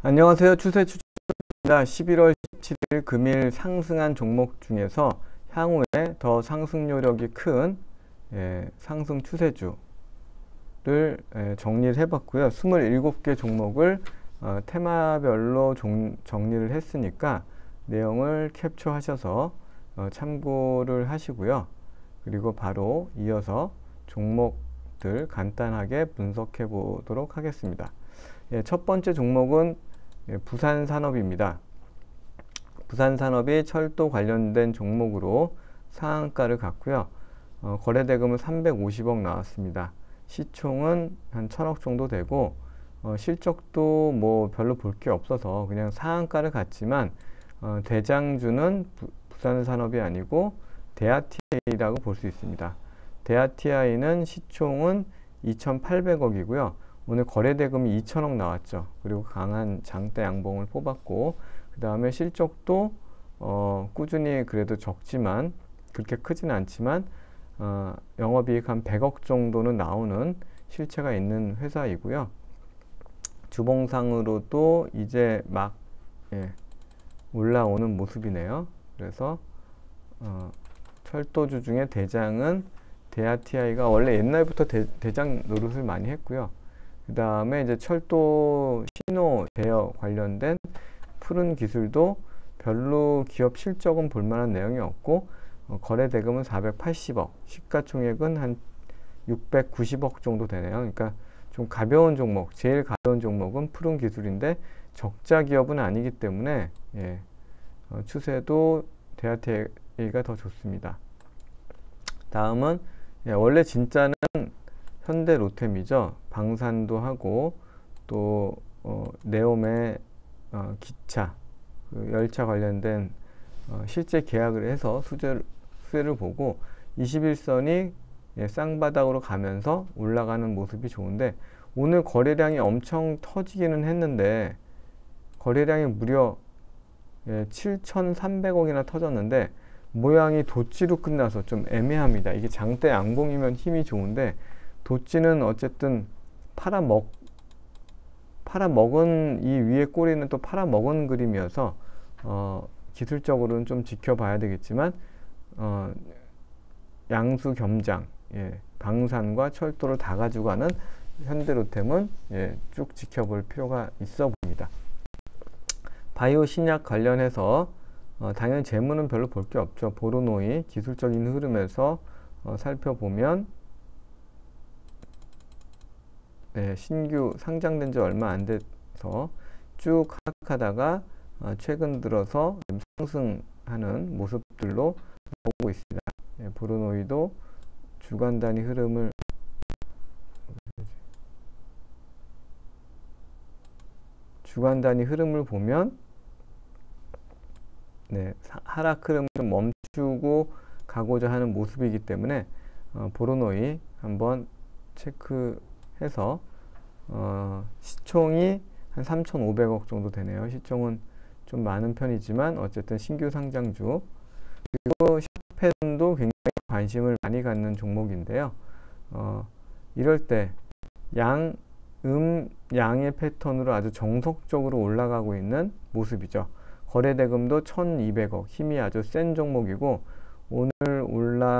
안녕하세요. 추세 추천입니다. 11월 17일 금일 상승한 종목 중에서 향후에 더 상승 요력이 큰 상승 추세주를 정리를 해봤고요. 27개 종목을 테마별로 정리를 했으니까 내용을 캡처하셔서 참고를 하시고요. 그리고 바로 이어서 종목들 간단하게 분석해 보도록 하겠습니다. 첫 번째 종목은 부산산업입니다. 부산산업이 철도 관련된 종목으로 상한가를 갔고요. 거래대금은 350억 나왔습니다. 시총은 한 1000억 정도 되고 실적도 뭐 별로 볼 게 없어서 그냥 상한가를 갔지만 대장주는 부산산업이 아니고 대아티아이라고 볼 수 있습니다. 대아티아이는 시총은 2800억이고요. 오늘 거래대금이 2000억 나왔죠. 그리고 강한 장대 양봉을 뽑았고, 그 다음에 실적도 꾸준히 그래도 적지만 그렇게 크진 않지만 영업이익 한 100억 정도는 나오는 실체가 있는 회사이고요. 주봉상으로도 이제 막 올라오는 모습이네요. 그래서 철도주 중에 대장은 대아티아이가 원래 옛날부터 대장 노릇을 많이 했고요. 그 다음에 이제 철도 신호 제어 관련된 푸른 기술도 별로 기업 실적은 볼만한 내용이 없고 거래 대금은 480억, 시가총액은 한 690억 정도 되네요. 그러니까 좀 가벼운 종목, 제일 가벼운 종목은 푸른 기술인데 적자 기업은 아니기 때문에 추세도 대아티아이가 더 좋습니다. 다음은 원래 진짜는 현대로템이죠. 방산도 하고 또 네옴의 기차, 열차 관련된 실제 계약을 해서 수혜를 보고 21선이 쌍바닥으로 가면서 올라가는 모습이 좋은데 오늘 거래량이 엄청 터지기는 했는데 거래량이 무려 7,300억이나 터졌는데 모양이 도치로 끝나서 좀 애매합니다. 이게 장대 양봉이면 힘이 좋은데 도치는 어쨌든 팔아먹은 이 위에 꼬리는 또 팔아먹은 그림이어서 기술적으로는 좀 지켜봐야 되겠지만 양수 겸장, 방산과 철도를 다 가지고 가는 현대로템은 쭉 지켜볼 필요가 있어 보입니다. 바이오 신약 관련해서 당연히 재무는 별로 볼 게 없죠. 보로노이 기술적인 흐름에서 살펴보면 신규 상장된 지 얼마 안 돼서 쭉 하락하다가 최근 들어서 상승하는 모습들로 보고 있습니다. 보로노이도 주간 단위 흐름을 보면 하락 흐름을 좀 멈추고 가고자 하는 모습이기 때문에 보로노이 한번 체크해서 시총이 한 3,500억 정도 되네요. 시총은 좀 많은 편이지만 어쨌든 신규 상장주. 그리고 샤펜도 굉장히 관심을 많이 갖는 종목인데요. 이럴 때 양의 패턴으로 아주 정석적으로 올라가고 있는 모습이죠. 거래대금도 1,200억, 힘이 아주 센 종목이고 오늘 올라가면서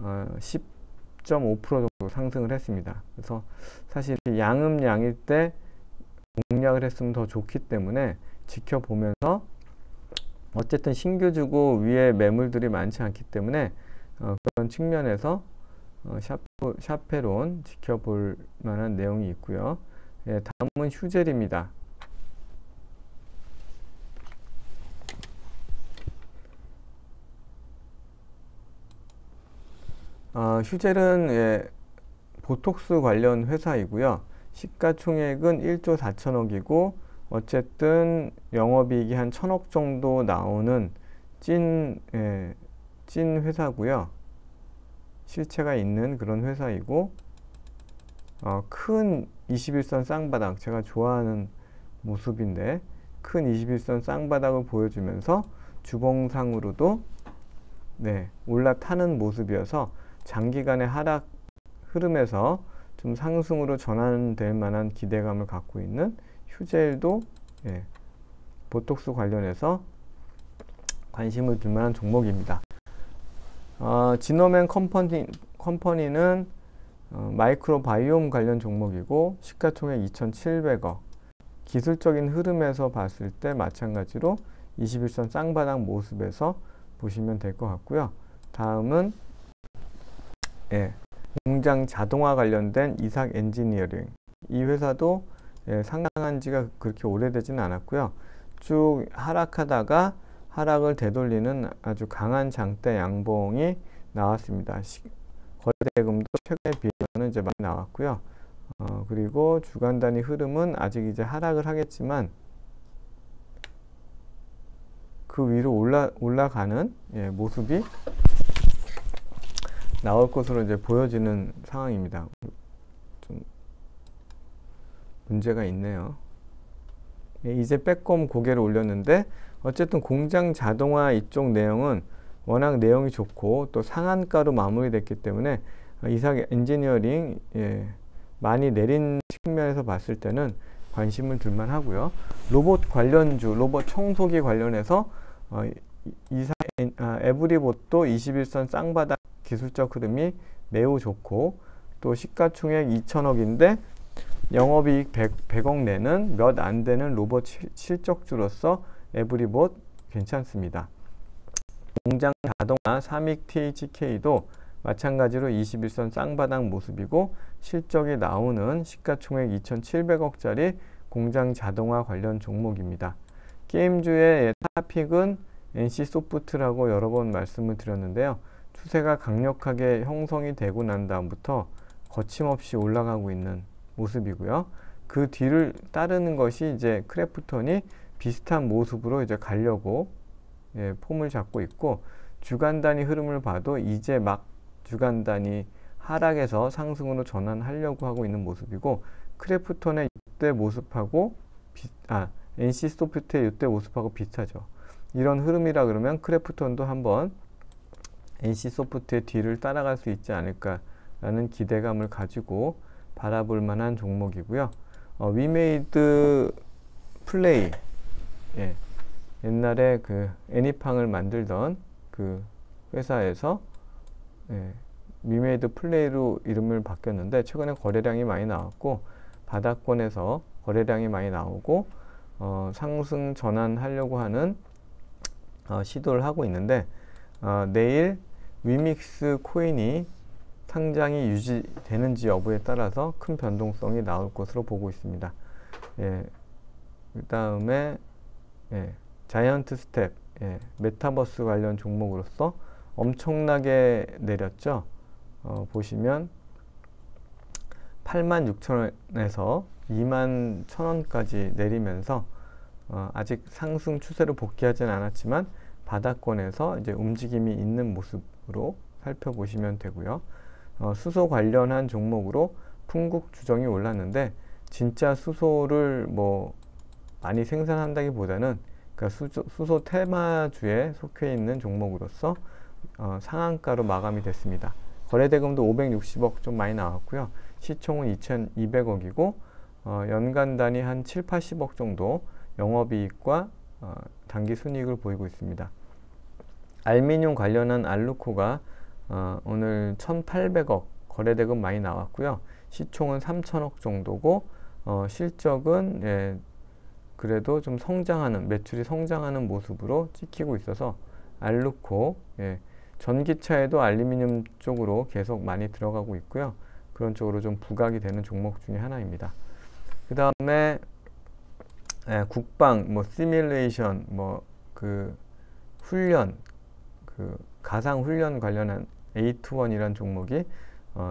10.5% 정도 상승을 했습니다. 그래서 사실 양일 때 공략을 했으면 더 좋기 때문에 지켜보면서 어쨌든 신규주고 위에 매물들이 많지 않기 때문에 그런 측면에서 샤페론 지켜볼 만한 내용이 있고요. 다음은 휴젤입니다. 휴젤은 보톡스 관련 회사이고요. 시가총액은 1조 4천억이고 어쨌든 영업이익이 한 1,000억 정도 나오는 찐 회사고요. 실체가 있는 그런 회사이고 큰 21선 쌍바닥, 제가 좋아하는 모습인데 큰 21선 쌍바닥을 보여주면서 주봉상으로도 올라타는 모습이어서 장기간의 하락 흐름에서 좀 상승으로 전환될 만한 기대감을 갖고 있는 휴젤도 보톡스 관련해서 관심을 둘 만한 종목입니다. 지노맨 컴퍼니는 마이크로바이옴 관련 종목이고 시가총액 2,700억. 기술적인 흐름에서 봤을 때 마찬가지로 21선 쌍바닥 모습에서 보시면 될 것 같고요. 다음은 공장 자동화 관련된 이삭 엔지니어링. 이 회사도 상장한 지가 그렇게 오래되지는 않았고요. 쭉 하락하다가 하락을 되돌리는 아주 강한 장대 양봉이 나왔습니다. 거래대금도 최근에 비해서는 이제 많이 나왔고요. 그리고 주간 단위 흐름은 아직 이제 하락을 하겠지만 그 위로 올라가는 모습이 나올 것으로 이제 보여지는 상황입니다. 좀 문제가 있네요. 이제 빼꼼 고개를 올렸는데 어쨌든 공장 자동화 이쪽 내용은 워낙 내용이 좋고 또 상한가로 마무리됐기 때문에 이삭 엔지니어링 많이 내린 측면에서 봤을 때는 관심을 둘만 하고요. 로봇 관련주, 로봇 청소기 관련해서 에브리봇도 21선 쌍바닥 기술적 흐름이 매우 좋고 또 시가총액 2천억인데 영업이익 100억 내는 몇 안 되는 로봇 실적주로서 에브리봇 괜찮습니다. 공장 자동화 삼익 THK도 마찬가지로 21선 쌍바닥 모습이고 실적이 나오는 시가총액 2,700억짜리 공장 자동화 관련 종목입니다. 게임주의 탑픽은 NC소프트라고 여러 번 말씀을 드렸는데요. 추세가 강력하게 형성이 되고 난 다음부터 거침없이 올라가고 있는 모습이고요. 그 뒤를 따르는 것이 이제 크래프톤이 비슷한 모습으로 이제 가려고 폼을 잡고 있고 주간 단위 흐름을 봐도 이제 막 주간 단위 하락에서 상승으로 전환하려고 하고 있는 모습이고 크래프톤의 이때 모습하고 NC소프트의 이때 모습하고 비슷하죠. 이런 흐름이라 그러면 크래프톤도 한번 NC소프트의 뒤를 따라갈 수 있지 않을까라는 기대감을 가지고 바라볼 만한 종목이고요. 위메이드 플레이 옛날에 그 애니팡을 만들던 그 회사에서 위메이드 플레이로 이름을 바뀌었는데 최근에 거래량이 많이 나왔고 바닥권에서 거래량이 많이 나오고 상승 전환하려고 하는 시도를 하고 있는데 내일 위믹스 코인이 상장이 유지되는지 여부에 따라서 큰 변동성이 나올 것으로 보고 있습니다. 그 다음에 자이언트 스텝 메타버스 관련 종목으로서 엄청나게 내렸죠. 보시면 86,000원에서 21,000원까지 내리면서 아직 상승 추세로 복귀하지는 않았지만 바닥권에서 이제 움직임이 있는 모습으로 살펴보시면 되고요. 수소 관련한 종목으로 풍국 주정이 올랐는데 진짜 수소를 뭐 많이 생산한다기보다는 그러니까 수소 테마주에 속해 있는 종목으로서 상한가로 마감이 됐습니다. 거래대금도 560억 좀 많이 나왔고요. 시총은 2,200억이고 연간 단위 한 7, 80억 정도 영업이익과 단기 순이익을 보이고 있습니다. 알미늄 관련한 알루코가 오늘 1,800억 거래대금 많이 나왔고요. 시총은 3,000억 정도고 실적은 그래도 좀 성장하는 매출이 성장하는 모습으로 찍히고 있어서 알루코 전기차에도 알루미늄 쪽으로 계속 많이 들어가고 있고요. 그런 쪽으로 좀 부각이 되는 종목 중에 하나입니다. 그 다음에 국방, 시뮬레이션, 훈련, 가상 훈련 관련한 A21이라는 종목이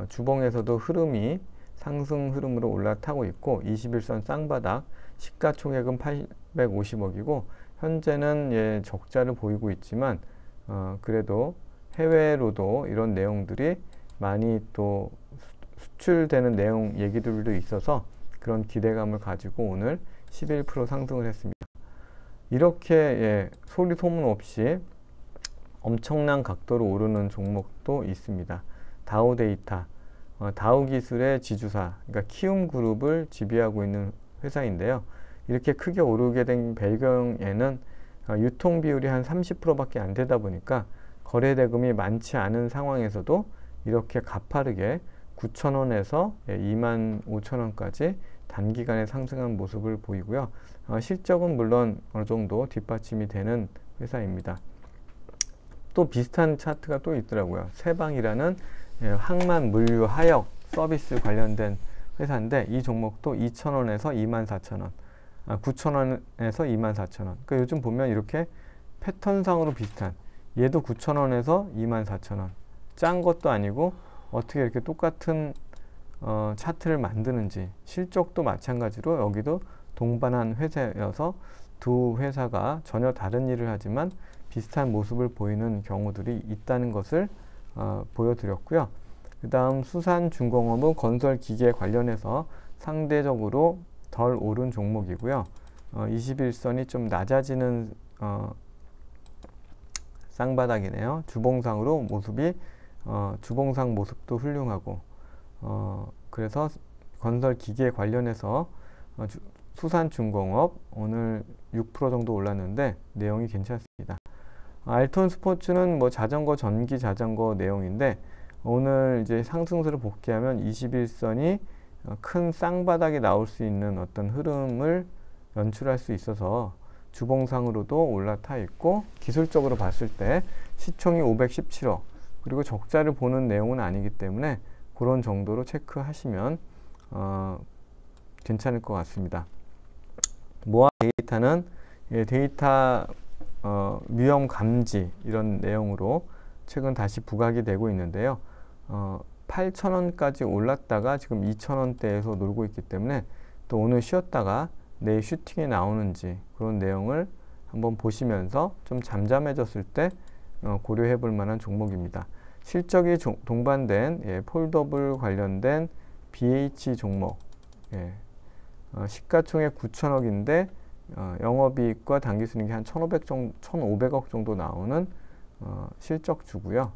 주봉에서도 흐름이 상승 흐름으로 올라타고 있고 21선 쌍바닥 시가총액은 850억이고 현재는 적자를 보이고 있지만 그래도 해외로도 이런 내용들이 많이 또 수출되는 내용 얘기들도 있어서 그런 기대감을 가지고 오늘 11% 상승을 했습니다. 이렇게 소리 소문 없이 엄청난 각도로 오르는 종목도 있습니다. 다우데이터 다우기술의 지주사, 그러니까 키움그룹을 지배하고 있는 회사인데요. 이렇게 크게 오르게 된 배경에는 유통 비율이 한 30%밖에 안 되다 보니까 거래 대금이 많지 않은 상황에서도 이렇게 가파르게 9,000원에서 25,000원까지 단기간에 상승한 모습을 보이고요. 실적은 물론 어느 정도 뒷받침이 되는 회사입니다. 또 비슷한 차트가 또 있더라고요. 세방이라는 항만 물류 하역 서비스 관련된 회사인데 이 종목도 2,000원에서 24,000원, 9,000원에서 24,000원. 그러니까 요즘 보면 이렇게 패턴상으로 비슷한, 얘도 9,000원에서 24,000원. 짠 것도 아니고 어떻게 이렇게 똑같은 차트를 만드는지, 실적도 마찬가지로 여기도 동반한 회사여서 두 회사가 전혀 다른 일을 하지만 비슷한 모습을 보이는 경우들이 있다는 것을 보여드렸고요. 그 다음 수산중공업은 건설기계 관련해서 상대적으로 덜 오른 종목이고요. 21선이 좀 낮아지는 쌍바닥이네요. 주봉상으로 모습이 주봉상 모습도 훌륭하고 그래서 건설기계 관련해서 수산중공업 오늘 6% 정도 올랐는데 내용이 괜찮습니다. 알톤 스포츠는 뭐 자전거, 전기 자전거 내용인데 오늘 이제 상승세를 복귀하면 21선이 큰 쌍바닥이 나올 수 있는 어떤 흐름을 연출할 수 있어서 주봉상으로도 올라타 있고 기술적으로 봤을 때 시총이 517억 그리고 적자를 보는 내용은 아니기 때문에 그런 정도로 체크하시면 괜찮을 것 같습니다. 모아 데이터는 데이터 위험 감지 이런 내용으로 최근 다시 부각이 되고 있는데요. 8,000원까지 올랐다가 지금 2,000원대에서 놀고 있기 때문에 또 오늘 쉬었다가 내일 슈팅이 나오는지 그런 내용을 한번 보시면서 좀 잠잠해졌을 때 고려해 볼 만한 종목입니다. 실적이 동반된 폴더블 관련된 BH 종목, 시가총액 9,000억인데 영업이익과 당기순이익이 한 1,500억 정도 나오는 실적주고요.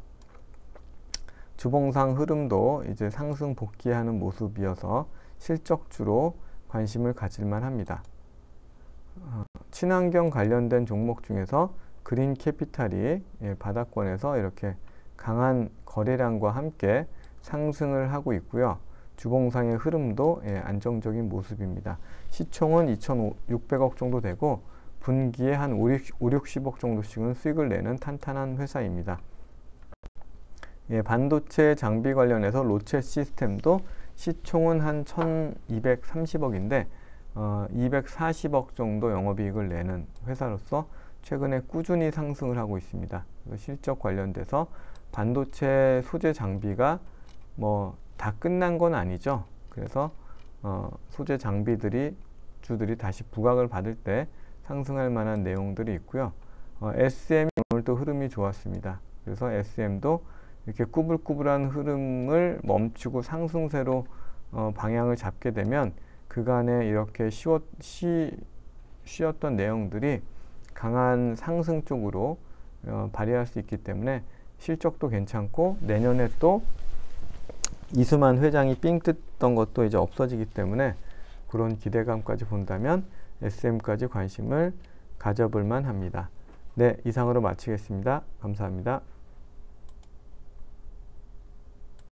주봉상 흐름도 이제 상승 복귀하는 모습이어서 실적주로 관심을 가질만 합니다. 친환경 관련된 종목 중에서 그린 캐피탈이 바닥권에서 이렇게 강한 거래량과 함께 상승을 하고 있고요. 주봉상의 흐름도 안정적인 모습입니다. 시총은 2,600억 정도 되고 분기에 한 5,60억 정도씩은 수익을 내는 탄탄한 회사입니다. 반도체 장비 관련해서 로체 시스템도 시총은 한 1,230억인데 240억 정도 영업이익을 내는 회사로서 최근에 꾸준히 상승을 하고 있습니다. 실적 관련돼서 반도체 소재 장비가 뭐 다 끝난 건 아니죠. 그래서 소재 장비들이 주들이 다시 부각을 받을 때 상승할 만한 내용들이 있고요. SM이 오늘도 흐름이 좋았습니다. 그래서 SM도 이렇게 꾸불꾸불한 흐름을 멈추고 상승세로 방향을 잡게 되면 그간에 이렇게 쉬었던 내용들이 강한 상승 쪽으로 발휘할 수 있기 때문에 실적도 괜찮고 내년에 또 이수만 회장이 삥 뜯던 것도 이제 없어지기 때문에 그런 기대감까지 본다면 SM까지 관심을 가져볼 만합니다. 네, 이상으로 마치겠습니다. 감사합니다.